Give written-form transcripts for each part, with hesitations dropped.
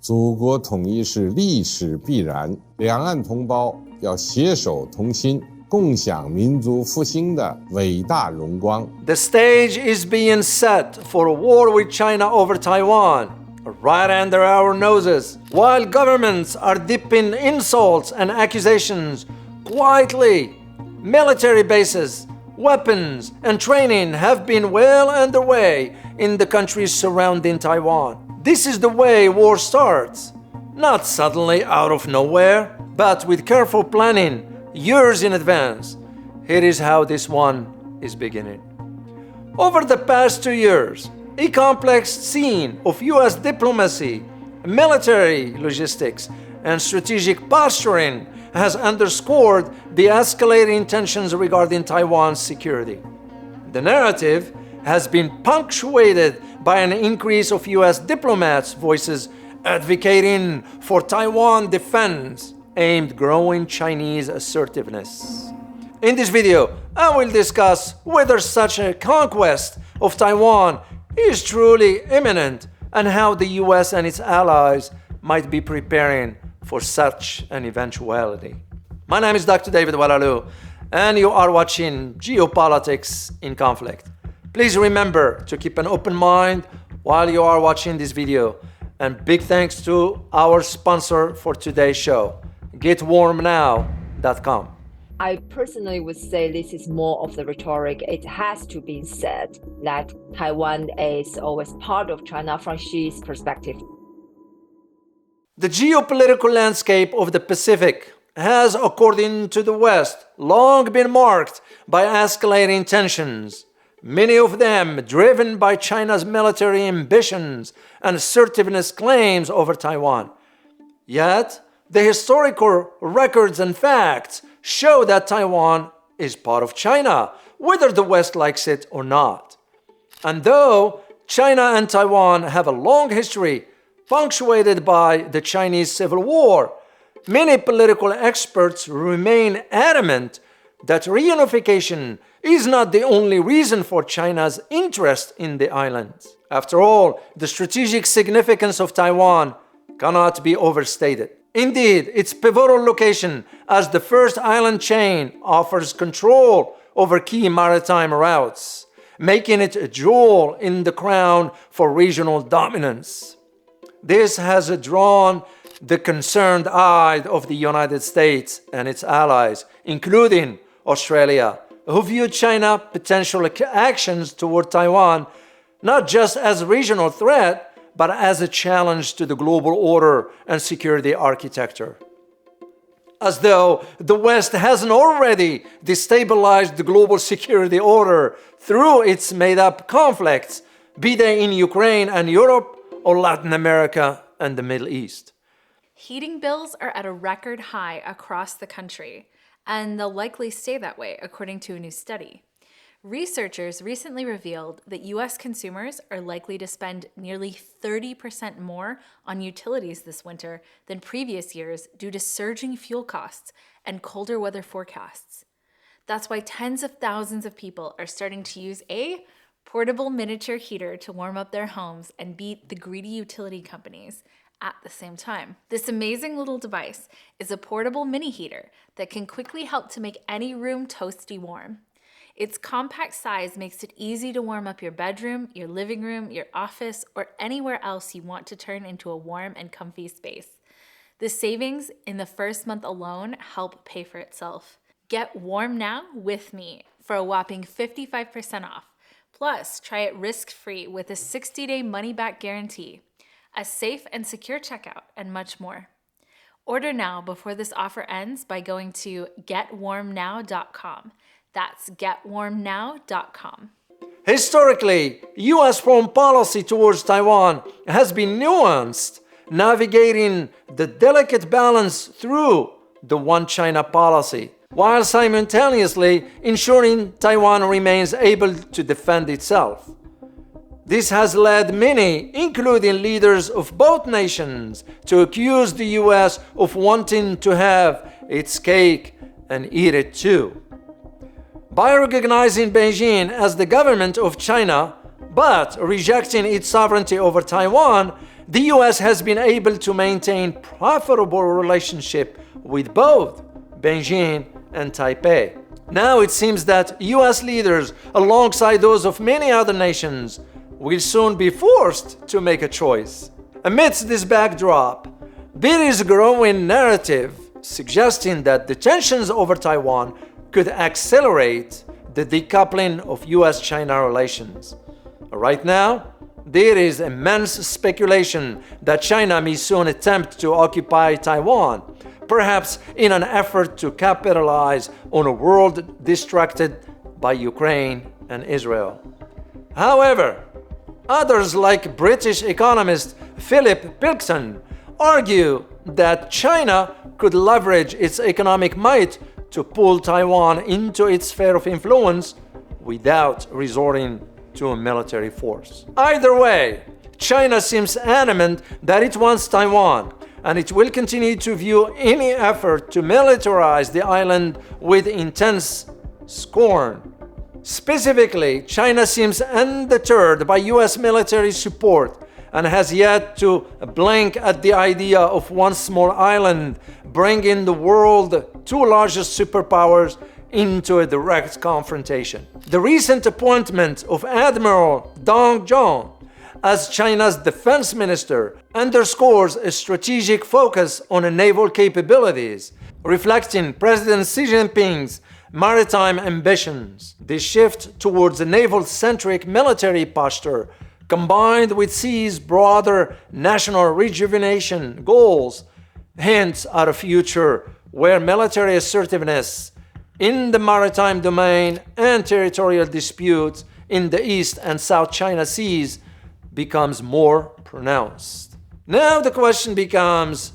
祖国统一是历史必然，两岸同胞要携手同心，共享民族复兴的伟大荣光。The stage is being set for a war with China over Taiwan, right under our noses, while governments are dipping insults and accusations quietly. Military bases, weapons, and training have been well underway in the countries surrounding Taiwan. This is the way war starts, not suddenly out of nowhere, but with careful planning, years in advance. Here is how this one is beginning. Over the past 2 years, a complex scene of U.S. diplomacy, military logistics, and strategic posturing has underscored the escalating tensions regarding Taiwan's security. The narrative has been punctuated by an increase of U.S. diplomats' voices advocating for Taiwan defense aimed growing Chinese assertiveness. In this video, I will discuss whether such a conquest of Taiwan is truly imminent and how the US and its allies might be preparing for such an eventuality. My name is Dr. David Walalu, and you are watching Geopolitics in Conflict. Please remember to keep an open mind while you are watching this video, and big thanks to our sponsor for today's show, GetWarmNow.com. I personally would say this is more of the rhetoric. It has to be said that Taiwan is always part of China from Xi's perspective. The geopolitical landscape of the Pacific has, according to the West, long been marked by escalating tensions, many of them driven by China's military ambitions and assertiveness claims over Taiwan. Yet, the historical records and facts show that Taiwan is part of China, whether the West likes it or not. And though China and Taiwan have a long history punctuated by the Chinese Civil War, many political experts remain adamant that reunification is not the only reason for China's interest in the islands. After all, the strategic significance of Taiwan cannot be overstated. Indeed, its pivotal location as the first island chain offers control over key maritime routes, making it a jewel in the crown for regional dominance. This has drawn the concerned eye of the United States and its allies, including Australia, who view China's potential actions toward Taiwan not just as a regional threat, but as a challenge to the global order and security architecture. As though the West hasn't already destabilized the global security order through its made-up conflicts, be they in Ukraine and Europe or Latin America and the Middle East. Heating bills are at a record high across the country, and they'll likely stay that way, according to a new study. Researchers recently revealed that U.S. consumers are likely to spend nearly 30% more on utilities this winter than previous years due to surging fuel costs and colder weather forecasts. That's why tens of thousands of people are starting to use a portable miniature heater to warm up their homes and beat the greedy utility companies at the same time. This amazing little device is a portable mini heater that can quickly help to make any room toasty warm. Its compact size makes it easy to warm up your bedroom, your living room, your office, or anywhere else you want to turn into a warm and comfy space. The savings in the first month alone help pay for itself. Get warm now with me for a whopping 55% off. Plus, try it risk-free with a 60-day money-back guarantee, a safe and secure checkout, and much more. Order now before this offer ends by going to getwarmnow.com. That's getwarmnow.com. Historically, U.S. foreign policy towards Taiwan has been nuanced, navigating the delicate balance through the One China policy, while simultaneously ensuring Taiwan remains able to defend itself. This has led many, including leaders of both nations, to accuse the U.S. of wanting to have its cake and eat it too. By recognizing Beijing as the government of China, but rejecting its sovereignty over Taiwan, the US has been able to maintain profitable relationship with both Beijing and Taipei. Now it seems that US leaders, alongside those of many other nations, will soon be forced to make a choice. Amidst this backdrop, there is a growing narrative suggesting that the tensions over Taiwan could accelerate the decoupling of US-China relations. Right now, there is immense speculation that China may soon attempt to occupy Taiwan, perhaps in an effort to capitalize on a world distracted by Ukraine and Israel. However, others like British economist Philip Pilkington argue that China could leverage its economic might to pull Taiwan into its sphere of influence without resorting to a military force. Either way, China seems adamant that it wants Taiwan, and it will continue to view any effort to militarize the island with intense scorn. Specifically, China seems undeterred by US military support and has yet to blink at the idea of one small island bringing the world's two largest superpowers into a direct confrontation. The recent appointment of Admiral Dong Zhong as China's defense minister underscores a strategic focus on naval capabilities, reflecting President Xi Jinping's maritime ambitions. This shift towards a naval-centric military posture, combined with Xi's broader national rejuvenation goals, hints at a future where military assertiveness in the maritime domain and territorial disputes in the East and South China Seas becomes more pronounced. Now the question becomes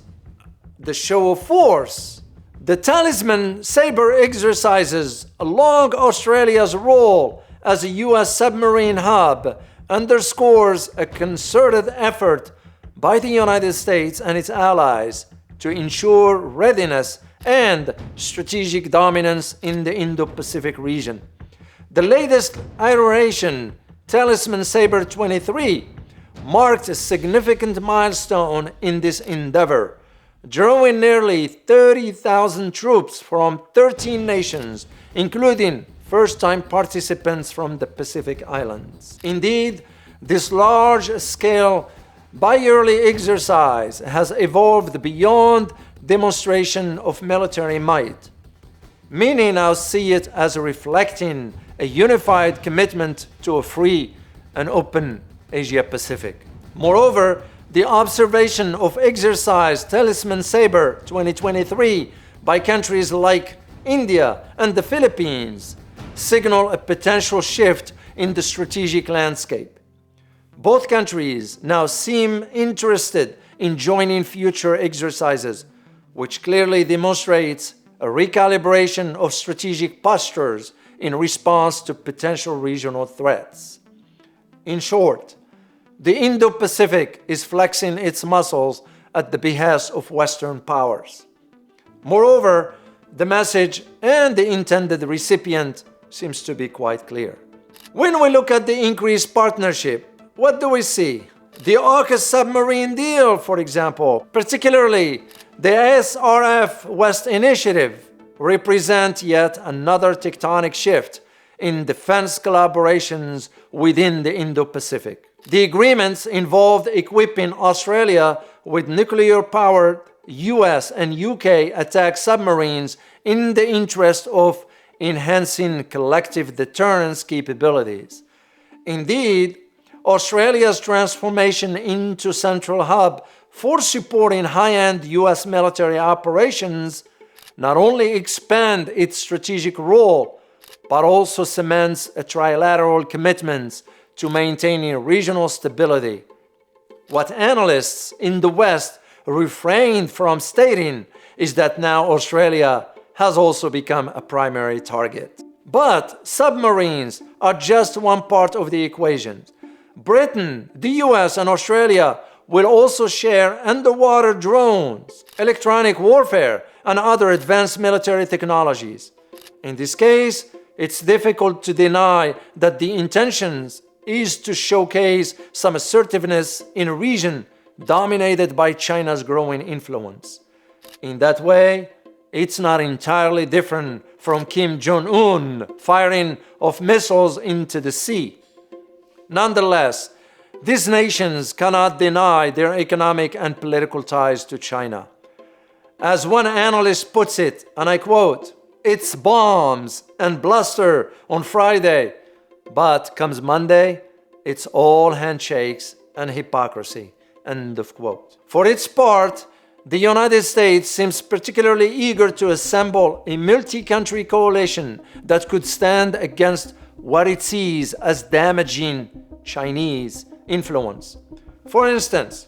the show of force. The Talisman Sabre exercises along Australia's role as a US submarine hub underscores a concerted effort by the United States and its allies to ensure readiness and strategic dominance in the Indo-Pacific region. The latest iteration, Talisman Sabre 23, marked a significant milestone in this endeavor, drawing nearly 30,000 troops from 13 nations, including first-time participants from the Pacific Islands. Indeed, this large-scale bi-yearly exercise has evolved beyond demonstration of military might. Many now see it as reflecting a unified commitment to a free and open Asia-Pacific. Moreover, the observation of exercise Talisman Sabre 2023 by countries like India and the Philippines signal a potential shift in the strategic landscape. Both countries now seem interested in joining future exercises, which clearly demonstrates a recalibration of strategic postures in response to potential regional threats. In short, the Indo-Pacific is flexing its muscles at the behest of Western powers. Moreover, the message and the intended recipient seems to be quite clear. When we look at the increased partnership, what do we see? The AUKUS submarine deal, for example, particularly the SRF West Initiative, represent yet another tectonic shift in defense collaborations within the Indo-Pacific. The agreements involved equipping Australia with nuclear-powered US and UK attack submarines in the interest of enhancing collective deterrence capabilities. Indeed, Australia's transformation into central hub for supporting high-end US military operations not only expand its strategic role, but also cements a trilateral commitment to maintaining regional stability. What analysts in the West refrained from stating is that now Australia has also become a primary target. But submarines are just one part of the equation. Britain, the US, and Australia will also share underwater drones, electronic warfare, and other advanced military technologies. In this case, it's difficult to deny that the intention is to showcase some assertiveness in a region dominated by China's growing influence. In that way, it's not entirely different from Kim Jong-un firing of missiles into the sea. Nonetheless, these nations cannot deny their economic and political ties to China. As one analyst puts it, and I quote, "It's bombs and bluster on Friday, but comes Monday, it's all handshakes and hypocrisy." End of quote. For its part, the United States seems particularly eager to assemble a multi-country coalition that could stand against what it sees as damaging Chinese influence. For instance,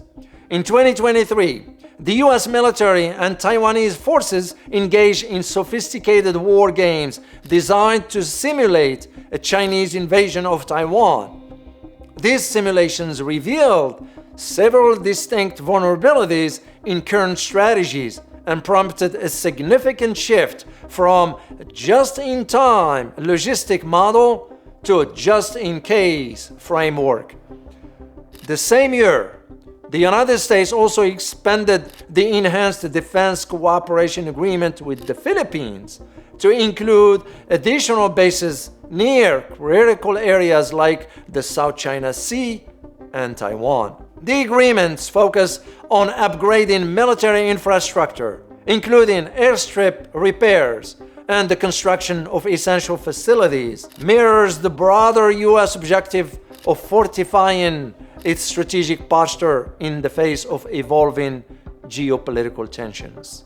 in 2023, the US military and Taiwanese forces engaged in sophisticated war games designed to simulate a Chinese invasion of Taiwan. These simulations revealed several distinct vulnerabilities in current strategies and prompted a significant shift from a just-in-time logistic model to a just-in-case framework. The same year, the United States also expanded the Enhanced Defense Cooperation Agreement with the Philippines to include additional bases near critical areas like the South China Sea and Taiwan. The agreements focus on upgrading military infrastructure, including airstrip repairs and the construction of essential facilities, mirrors the broader U.S. objective of fortifying its strategic posture in the face of evolving geopolitical tensions.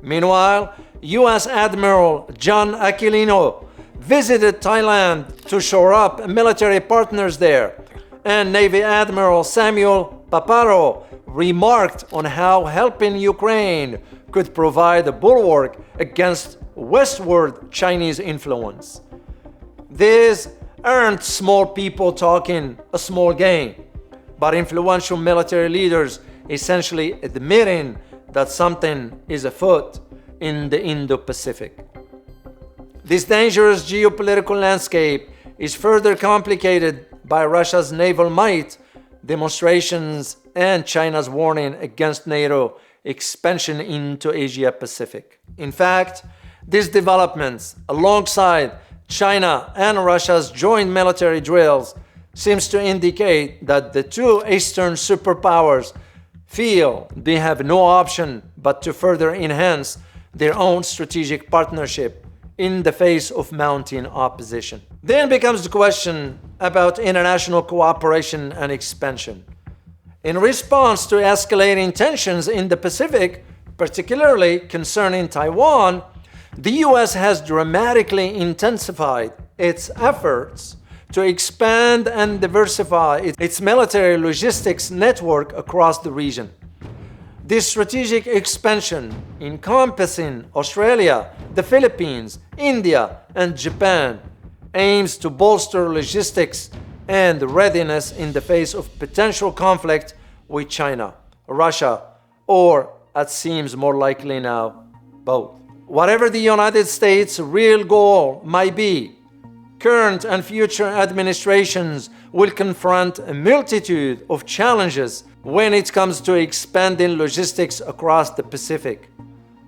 Meanwhile, U.S. Admiral John Aquilino visited Thailand to shore up military partners there, and Navy Admiral Samuel Paparo remarked on how helping Ukraine could provide a bulwark against westward Chinese influence. This aren't small people talking a small game, but influential military leaders essentially admitting that something is afoot in the Indo-Pacific. This dangerous geopolitical landscape is further complicated by Russia's naval might demonstrations and China's warning against NATO expansion into Asia-Pacific. In fact, these developments, alongside China and Russia's joint military drills, seems to indicate that the two Eastern superpowers feel they have no option but to further enhance their own strategic partnership in the face of mounting opposition. Then becomes the question about international cooperation and expansion. In response to escalating tensions in the Pacific, particularly concerning Taiwan, the US has dramatically intensified its efforts to expand and diversify its military logistics network across the region. This strategic expansion, encompassing Australia, the Philippines, India, and Japan, aims to bolster logistics and readiness in the face of potential conflict with China, Russia, or, as seems more likely now, both. Whatever the United States' real goal might be, current and future administrations will confront a multitude of challenges when it comes to expanding logistics across the Pacific.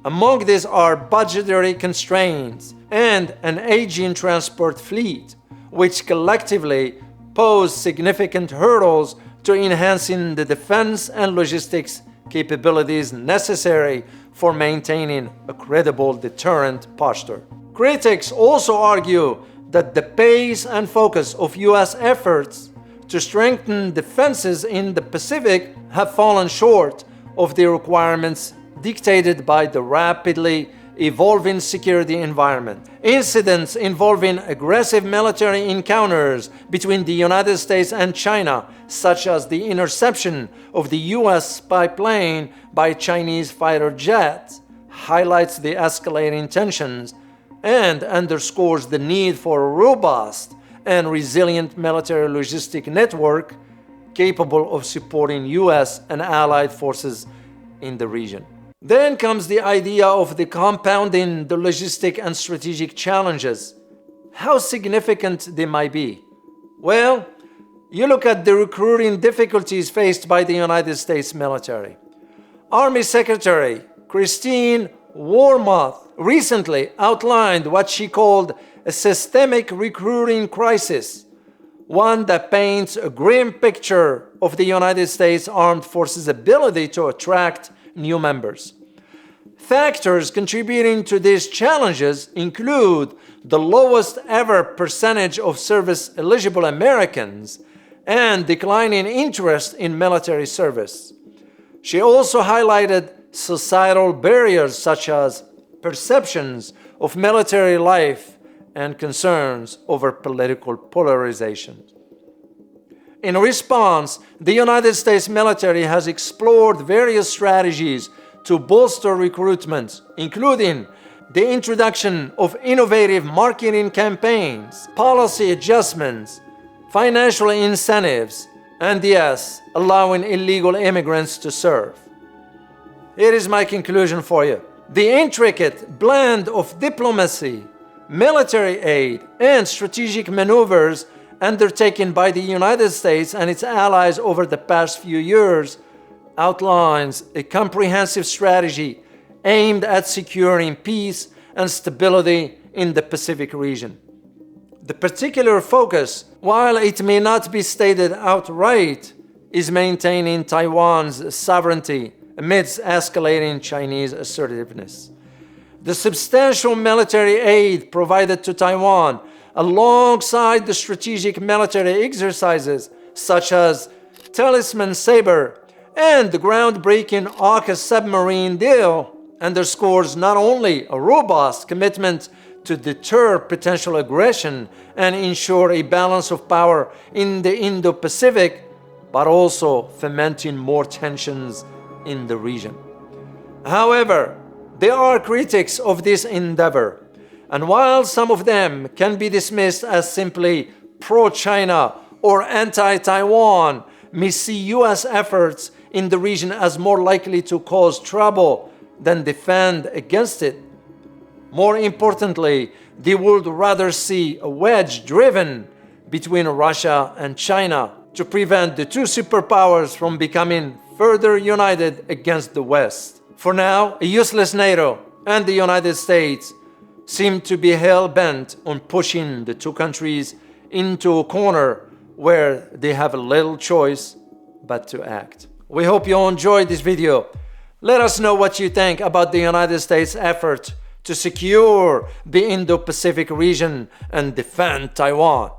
Among these are budgetary constraints and an aging transport fleet, which collectively pose significant hurdles to enhancing the defense and logistics capabilities necessary for maintaining a credible deterrent posture. Critics also argue that the pace and focus of U.S. efforts to strengthen defenses in the Pacific have fallen short of the requirements dictated by the rapidly evolving security environment. Incidents involving aggressive military encounters between the United States and China, such as the interception of the US spy plane by Chinese fighter jets, highlights the escalating tensions and underscores the need for a robust and resilient military logistic network capable of supporting US and allied forces in the region. Then comes the idea of the compounding the logistic and strategic challenges. How significant they might be? Well, You look at the recruiting difficulties faced by the United States military. Army Secretary Christine Wormuth recently outlined what she called a systemic recruiting crisis, one that paints a grim picture of the United States Armed Forces' ability to attract new members. Factors contributing to these challenges include the lowest ever percentage of service-eligible Americans and declining interest in military service. She also highlighted societal barriers such as perceptions of military life and concerns over political polarization. In response, the United States military has explored various strategies to bolster recruitment, including the introduction of innovative marketing campaigns, policy adjustments, financial incentives, and yes, allowing illegal immigrants to serve. Here is my conclusion for you. The intricate blend of diplomacy, military aid, and strategic maneuvers undertaken by the United States and its allies over the past few years outlines a comprehensive strategy aimed at securing peace and stability in the Pacific region. The particular focus, while it may not be stated outright, is maintaining Taiwan's sovereignty amidst escalating Chinese assertiveness. The substantial military aid provided to Taiwan, alongside the strategic military exercises such as Talisman Sabre and the groundbreaking AUKUS submarine deal, underscores not only a robust commitment to deter potential aggression and ensure a balance of power in the Indo-Pacific, but also fomenting more tensions in the region. However, there are critics of this endeavor, and while some of them can be dismissed as simply pro-China or anti-Taiwan, may see U.S. efforts in the region as more likely to cause trouble than defend against it. More importantly, they would rather see a wedge driven between Russia and China to prevent the two superpowers from becoming further united against the West. For now, a useless NATO and the United States seem to be hell-bent on pushing the two countries into a corner where they have little choice but to act. We hope you enjoyed this video. Let us know what you think about the United States' effort to secure the Indo-Pacific region and defend Taiwan.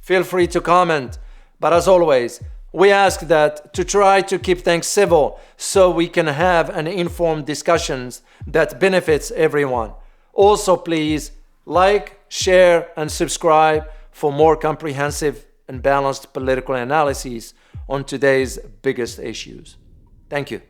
Feel free to comment, but as always, we ask that to try to keep things civil so we can have an informed discussions that benefits everyone. Also, please like, share, and subscribe for more comprehensive and balanced political analyses on today's biggest issues. Thank you.